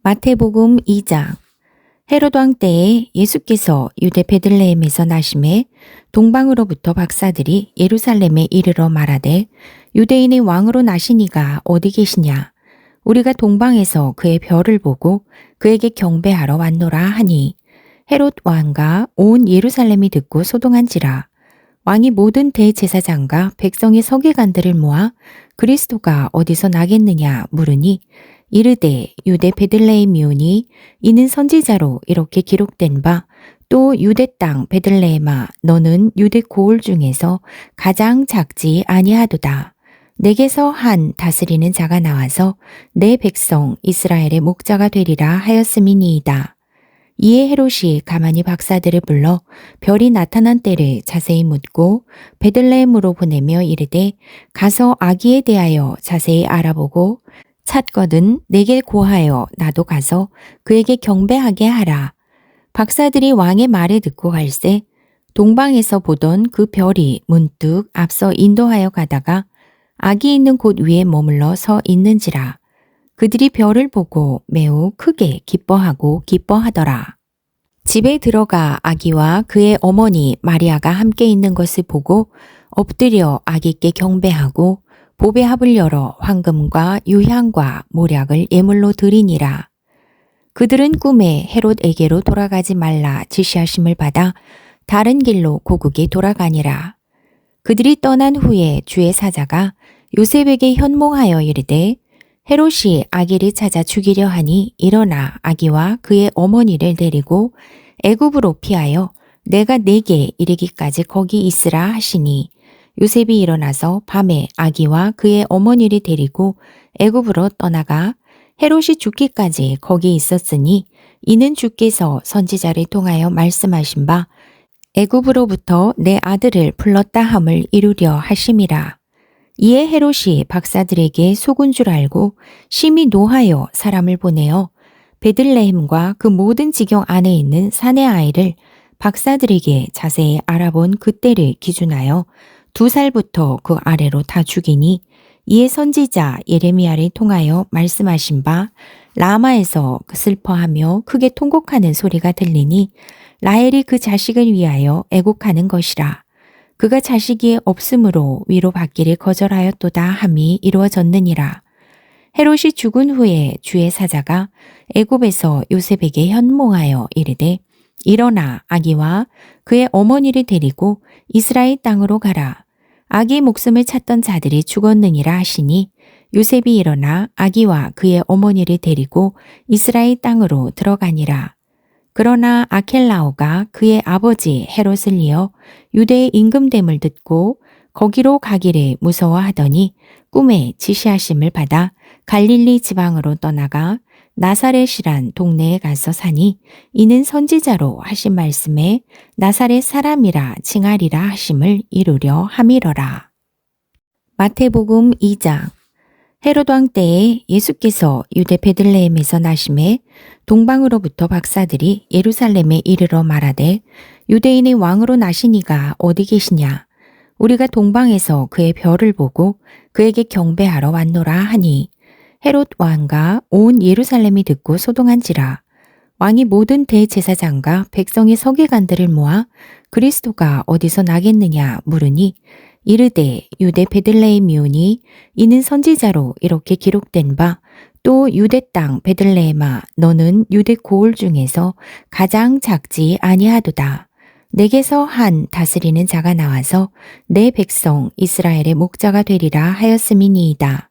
마태복음 2장. 헤롯 왕 때에 예수께서 유대 베들레헴에서 나심에 동방으로부터 박사들이 예루살렘에 이르러 말하되 유대인의 왕으로 나시니가 어디 계시냐? 우리가 동방에서 그의 별을 보고 그에게 경배하러 왔노라 하니 헤롯 왕과 온 예루살렘이 듣고 소동한지라. 왕이 모든 대제사장과 백성의 서기관들을 모아 그리스도가 어디서 나겠느냐 물으니 이르되 유대 베들레헴이오니 이는 선지자로 이렇게 기록된 바 또 유대 땅 베들레헴아 너는 유대 고을 중에서 가장 작지 아니하도다. 내게서 한 다스리는 자가 나와서 내 백성 이스라엘의 목자가 되리라 하였음이니이다. 이에 헤롯이 가만히 박사들을 불러 별이 나타난 때를 자세히 묻고 베들레헴으로 보내며 이르되 가서 아기에 대하여 자세히 알아보고 찾거든 내게 고하여 나도 가서 그에게 경배하게 하라. 박사들이 왕의 말을 듣고 갈새 동방에서 보던 그 별이 문득 앞서 인도하여 가다가 아기 있는 곳 위에 머물러 서 있는지라. 그들이 별을 보고 매우 크게 기뻐하더라. 집에 들어가 아기와 그의 어머니 마리아가 함께 있는 것을 보고 엎드려 아기께 경배하고 보배 합을 열어 황금과 유향과 모략을 예물로 드리니라. 그들은 꿈에 헤롯에게로 돌아가지 말라 지시하심을 받아 다른 길로 고국에 돌아가니라. 그들이 떠난 후에 주의 사자가 요셉에게 현몽하여 이르되 헤롯이 아기를 찾아 죽이려 하니 일어나 아기와 그의 어머니를 데리고 애굽으로 피하여 내가 내게 이르기까지 거기 있으라 하시니 요셉이 일어나서 밤에 아기와 그의 어머니를 데리고 애굽으로 떠나가 헤롯이 죽기까지 거기 있었으니 이는 주께서 선지자를 통하여 말씀하신 바 애굽으로부터 내 아들을 불렀다 함을 이루려 하심이라. 이에 헤롯이 박사들에게 속은 줄 알고 심히 노하여 사람을 보내어 베들레헴과 그 모든 지경 안에 있는 사내 아이를 박사들에게 자세히 알아본 그때를 기준하여 2살부터 그 아래로 다 죽이니 이에 선지자 예레미야를 통하여 말씀하신 바 라마에서 슬퍼하며 크게 통곡하는 소리가 들리니 라헬이 그 자식을 위하여 애곡하는 것이라. 그가 자식이 없으므로 위로받기를 거절하였도다 함이 이루어졌느니라. 헤롯이 죽은 후에 주의 사자가 애굽에서 요셉에게 현몽하여 이르되 일어나 아기와 그의 어머니를 데리고 이스라엘 땅으로 가라. 아기의 목숨을 찾던 자들이 죽었느니라 하시니 요셉이 일어나 아기와 그의 어머니를 데리고 이스라엘 땅으로 들어가니라. 그러나 아켈라오가 그의 아버지 헤롯을 이어 유대의 임금됨을 듣고 거기로 가기를 무서워하더니 꿈에 지시하심을 받아 갈릴리 지방으로 떠나가 나사렛이란 동네에 가서 사니 이는 선지자로 하신 말씀에 나사렛 사람이라 칭하리라 하심을 이루려 함이러라. 마태복음 2장. 헤롯 왕 때에 예수께서 유대 베들레헴에서 나심에 동방으로부터 박사들이 예루살렘에 이르러 말하되 유대인의 왕으로 나시니가 어디 계시냐? 우리가 동방에서 그의 별을 보고 그에게 경배하러 왔노라 하니 헤롯 왕과 온 예루살렘이 듣고 소동한지라. 왕이 모든 대제사장과 백성의 서기관들을 모아 그리스도가 어디서 나겠느냐 물으니 이르되 유대 베들레헴이오니 이는 선지자로 이렇게 기록된 바 또 유대 땅 베들레헴아 너는 유대 고을 중에서 가장 작지 아니하도다. 내게서 한 다스리는 자가 나와서 내 백성 이스라엘의 목자가 되리라 하였음이니이다.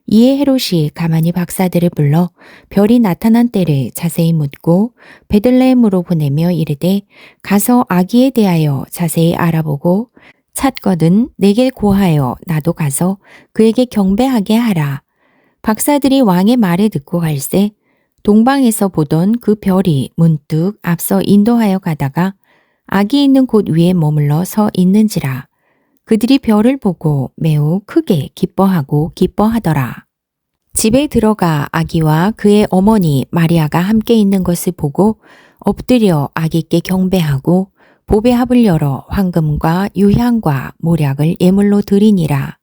이에 헤롯이 가만히 박사들을 불러 별이 나타난 때를 자세히 묻고 베들레헴으로 보내며 이르되 가서 아기에 대하여 자세히 알아보고 찾거든 내게 고하여 나도 가서 그에게 경배하게 하라. 박사들이 왕의 말을 듣고 갈새 동방에서 보던 그 별이 문득 앞서 인도하여 가다가 아기 있는 곳 위에 머물러 서 있는지라. 그들이 별을 보고 매우 크게 기뻐하더라. 집에 들어가 아기와 그의 어머니 마리아가 함께 있는 것을 보고 엎드려 아기께 경배하고 보배 합을 열어 황금과 유향과 모략을 예물로 드리니라.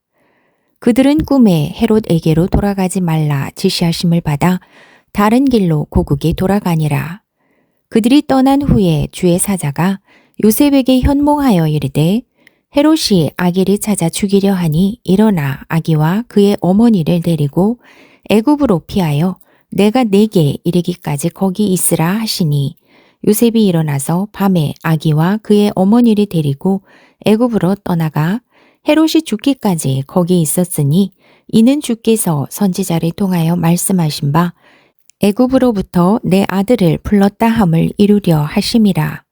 그들은 꿈에 헤롯에게로 돌아가지 말라 지시하심을 받아 다른 길로 고국에 돌아가니라. 그들이 떠난 후에 주의 사자가 요셉에게 현몽하여 이르되 헤롯이 아기를 찾아 죽이려 하니 일어나 아기와 그의 어머니를 데리고 애굽으로 피하여 내가 내게 이르기까지 거기 있으라 하시니 요셉이 일어나서 밤에 아기와 그의 어머니를 데리고 애굽으로 떠나가 헤롯이 죽기까지 거기 있었으니 이는 주께서 선지자를 통하여 말씀하신 바 애굽으로부터 내 아들을 불렀다 함을 이루려 하심이라.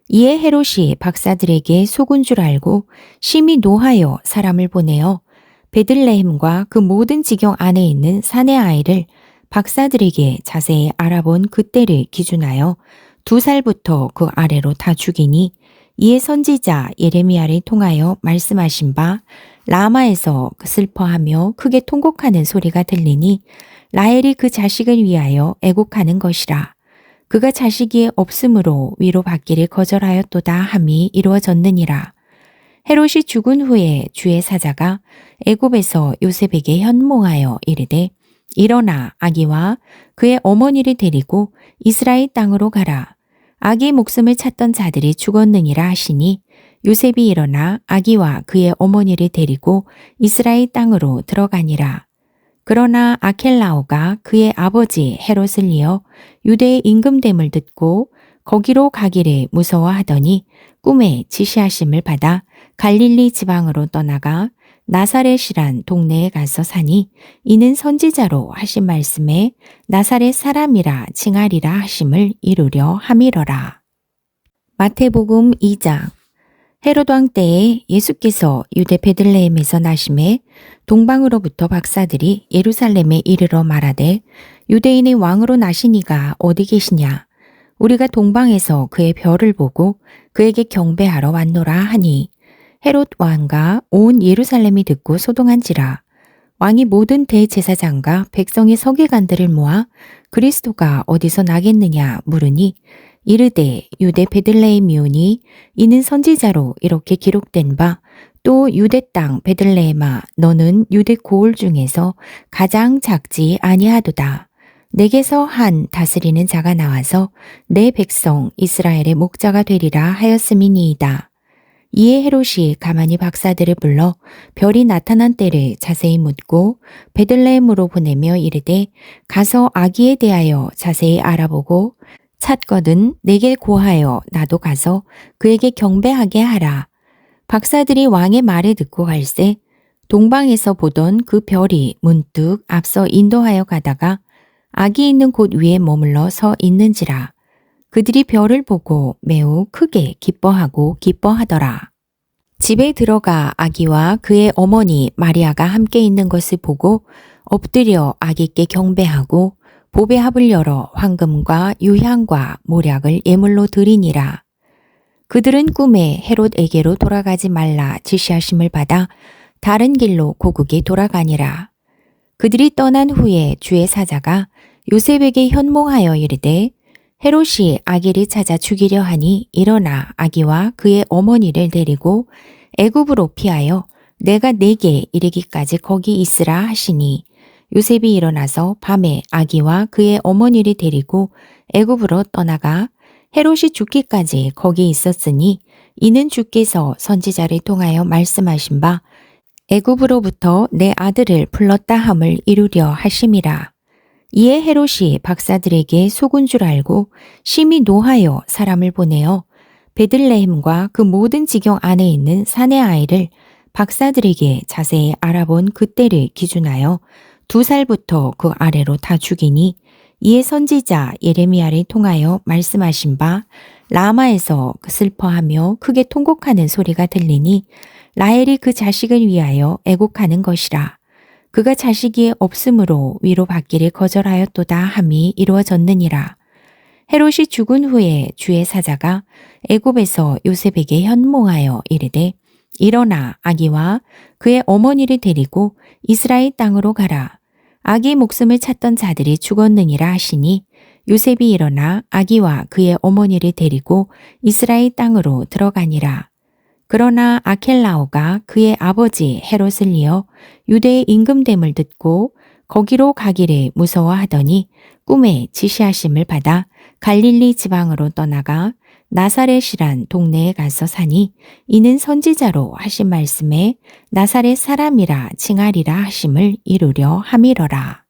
이에 헤롯이 박사들에게 속은 줄 알고 심히 노하여 사람을 보내어 베들레헴과 그 모든 지경 안에 있는 사내 아이를 박사들에게 자세히 알아본 그때를 기준하여 2살부터 그 아래로 다 죽이니 이에 선지자 예레미야를 통하여 말씀하신 바 라마에서 슬퍼하며 크게 통곡하는 소리가 들리니 라헬이 그 자식을 위하여 애곡하는 것이라. 그가 자식이 없으므로 위로받기를 거절하였도다 함이 이루어졌느니라. 헤롯이 죽은 후에 주의 사자가 애굽에서 요셉에게 현몽하여 이르되 일어나 아기와 그의 어머니를 데리고 이스라엘 땅으로 가라. 아기의 목숨을 찾던 자들이 죽었느니라 하시니 요셉이 일어나 아기와 그의 어머니를 데리고 이스라엘 땅으로 들어가니라. 그러나 아켈라오가 그의 아버지 헤롯을 이어 유대의 임금됨을 듣고 거기로 가기를 무서워하더니 꿈에 지시하심을 받아 갈릴리 지방으로 떠나가 나사렛이란 동네에 가서 사니 이는 선지자로 하신 말씀에 나사렛 사람이라 칭하리라 하심을 이루려 함이러라. 마태복음 2장. 헤롯 왕 때에 예수께서 유대 베들레헴에서 나심에 동방으로부터 박사들이 예루살렘에 이르러 말하되 유대인의 왕으로 나시니가 어디 계시냐? 우리가 동방에서 그의 별을 보고 그에게 경배하러 왔노라 하니 헤롯 왕과 온 예루살렘이 듣고 소동한지라. 왕이 모든 대제사장과 백성의 서기관들을 모아 그리스도가 어디서 나겠느냐 물으니 이르되 유대 베들레헴이오니 이는 선지자로 이렇게 기록된 바 또 유대 땅 베들레헴아 너는 유대 고을 중에서 가장 작지 아니하도다. 내게서 한 다스리는 자가 나와서 내 백성 이스라엘의 목자가 되리라 하였음이니이다. 이에 헤롯이 가만히 박사들을 불러 별이 나타난 때를 자세히 묻고 베들레헴으로 보내며 이르되 가서 아기에 대하여 자세히 알아보고 찾거든 내게 고하여 나도 가서 그에게 경배하게 하라. 박사들이 왕의 말을 듣고 갈새 동방에서 보던 그 별이 문득 앞서 인도하여 가다가 아기 있는 곳 위에 머물러 서 있는지라. 그들이 별을 보고 매우 크게 기뻐하더라. 집에 들어가 아기와 그의 어머니 마리아가 함께 있는 것을 보고 엎드려 아기께 경배하고 보배합을 열어 황금과 유향과 모략을 예물로 드리니라. 그들은 꿈에 헤롯에게로 돌아가지 말라 지시하심을 받아 다른 길로 고국에 돌아가니라. 그들이 떠난 후에 주의 사자가 요셉에게 현몽하여 이르되 헤롯이 아기를 찾아 죽이려 하니 일어나 아기와 그의 어머니를 데리고 애굽으로 피하여 내가 내게 이르기까지 거기 있으라 하시니 요셉이 일어나서 밤에 아기와 그의 어머니를 데리고 애굽으로 떠나가 헤롯이 죽기까지 거기 있었으니 이는 주께서 선지자를 통하여 말씀하신 바 애굽으로부터 내 아들을 불렀다 함을 이루려 하심이라. 이에 헤롯이 박사들에게 속은 줄 알고 심히 노하여 사람을 보내어 베들레헴과 그 모든 지경 안에 있는 사내 아이를 박사들에게 자세히 알아본 그때를 기준하여 2살부터 그 아래로 다 죽이니 이에 선지자 예레미야를 통하여 말씀하신 바 라마에서 슬퍼하며 크게 통곡하는 소리가 들리니 라헬이 그 자식을 위하여 애곡하는 것이라. 그가 자식이 없으므로 위로받기를 거절하였도다 함이 이루어졌느니라. 헤롯이 죽은 후에 주의 사자가 애굽에서 요셉에게 현몽하여 이르되 일어나 아기와 그의 어머니를 데리고 이스라엘 땅으로 가라. 아기의 목숨을 찾던 자들이 죽었느니라 하시니 요셉이 일어나 아기와 그의 어머니를 데리고 이스라엘 땅으로 들어가니라. 그러나 아켈라오가 그의 아버지 헤롯을 이어 유대의 임금됨을 듣고 거기로 가기를 무서워하더니 꿈에 지시하심을 받아 갈릴리 지방으로 떠나가 나사렛이란 동네에 가서 사니 이는 선지자로 하신 말씀에 나사렛 사람이라 칭하리라 하심을 이루려 함이러라.